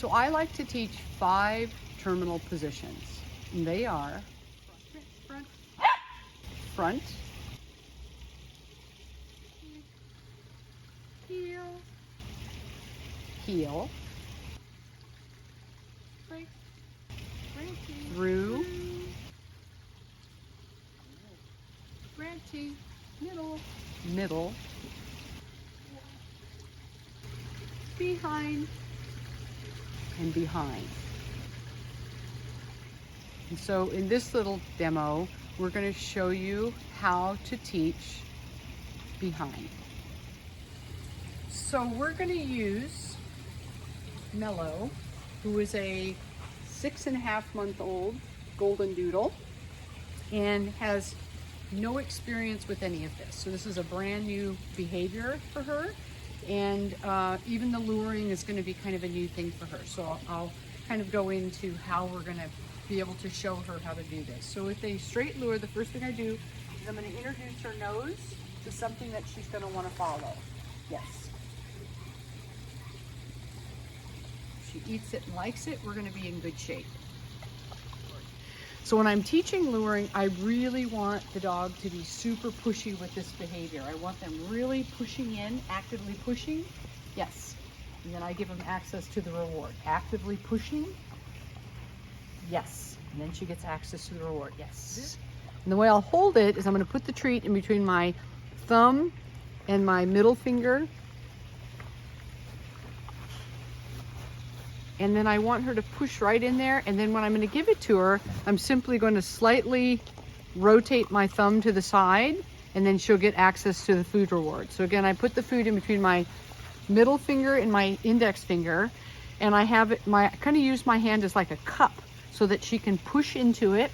So I like to teach 5 terminal positions. And they are front, front, heel, heel, through, middle, middle, behind, and behind. And so in this little demo, we're going to show you how to teach behind. So we're going to use Mellow, who is a 6.5-month-old golden doodle and has no experience with any of this. So this is a brand new behavior for her, and even the luring is going to be kind of a new thing for her. So I'll kind of go into how we're going to be able to show her how to do this. So with a straight lure, the first thing I do is I'm going to introduce her nose to something that she's going to want to follow. Yes. If she eats it and likes it, we're going to be in good shape. So when I'm teaching luring, I really want the dog to be super pushy with this behavior. I want them really pushing in, actively pushing. Yes. And then I give them access to the reward. Actively pushing. Yes. And then she gets access to the reward. Yes. And the way I'll hold it is I'm going to put the treat in between my thumb and my middle finger. And then I want her to push right in there. And then when I'm going to give it to her, I'm simply going to slightly rotate my thumb to the side, and then she'll get access to the food reward. So again, I put the food in between my middle finger and my index finger, and I have it, I kind of use my hand as like a cup so that she can push into it.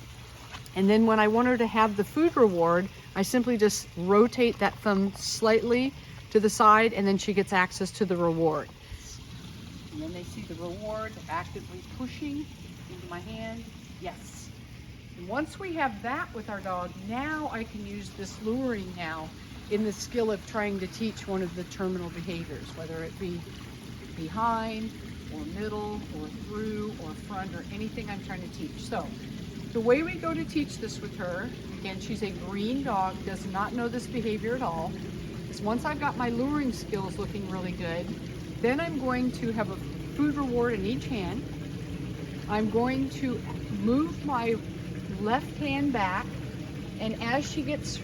And then when I want her to have the food reward, I simply just rotate that thumb slightly to the side, and then she gets access to the reward. And then they see the reward actively pushing into my hand. Yes. And once we have that with our dog, now I can use this luring now in the skill of trying to teach one of the terminal behaviors, whether it be behind or middle or through or front or anything I'm trying to teach. So the way we go to teach this with her, again, she's a green dog, does not know this behavior at all, is once I've got my luring skills looking really good, then I'm going to have a food reward in each hand. I'm going to move my left hand back, and as she gets,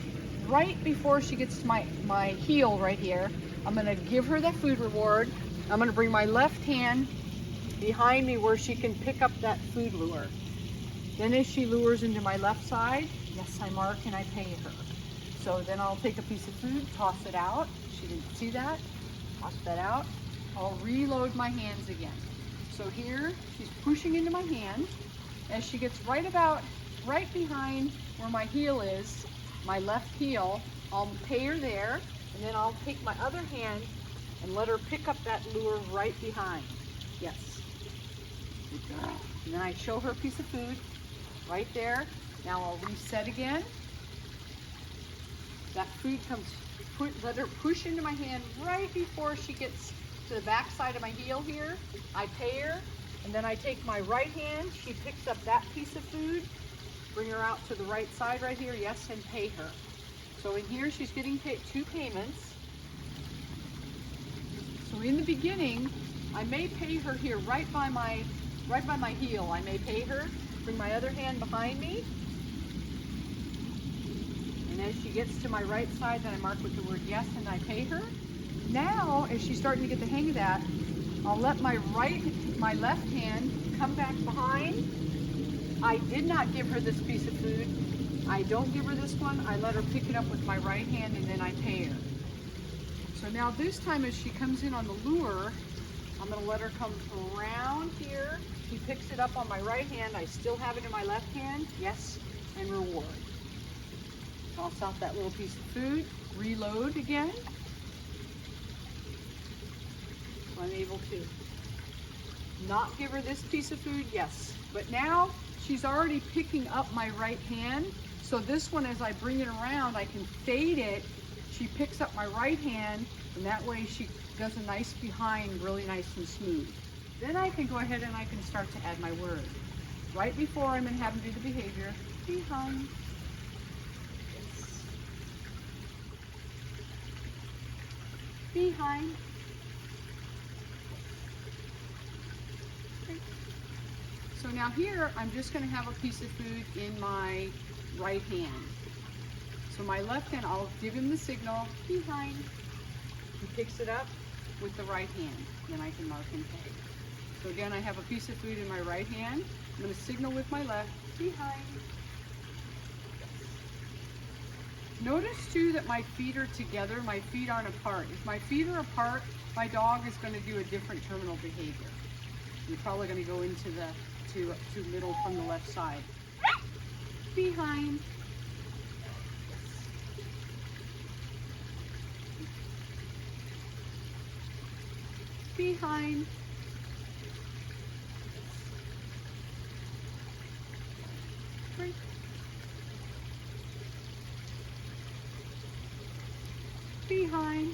right before she gets to my heel right here, I'm going to give her that food reward. I'm going to bring my left hand behind me where she can pick up that food lure. Then as she lures into my left side, yes, I mark and I pay her. So then I'll take a piece of food, toss it out. She didn't see that. Toss that out. I'll reload my hands again. So here, she's pushing into my hand. As she gets right behind where my heel is, my left heel, I'll pay her there, and then I'll take my other hand and let her pick up that lure right behind. Yes. Good girl. And then I show her a piece of food right there. Now I'll reset again. That food comes, let her push into my hand right before she gets to the back side of my heel here. I pay her, and then I take my right hand, she picks up that piece of food, bring her out to the right side right here, yes, and pay her. So in here she's getting 2 payments. So in the beginning, I may pay her here right by my heel. I may pay her, bring my other hand behind me, and as she gets to my right side, then I mark with the word yes and I pay her. Now, as she's starting to get the hang of that, I'll let my left hand come back behind. I did not give her this piece of food. I don't give her this one. I let her pick it up with my right hand, and then I pay her. So now this time as she comes in on the lure, I'm going to let her come around here. She picks it up on my right hand. I still have it in my left hand. Yes, and reward. Toss out that little piece of food. Reload again. So I'm able to not give her this piece of food. Yes, but now she's already picking up my right hand. So this one, as I bring it around, I can fade it. She picks up my right hand, and that way she does a nice behind, really nice and smooth. Then I can go ahead and I can start to add my word. Right before I'm going to have them do the behavior, behind. Behind. Okay. So now here, I'm just going to have a piece of food in my right hand. So my left hand, I'll give him the signal, behind. He picks it up with the right hand. Then I can mark and pay. So again, I have a piece of food in my right hand. I'm going to signal with my left, behind. Notice too that my feet are together, my feet aren't apart. If my feet are apart, my dog is going to do a different terminal behavior. You're probably going to go into the to middle from the left side. Behind. Behind. Right. Behind.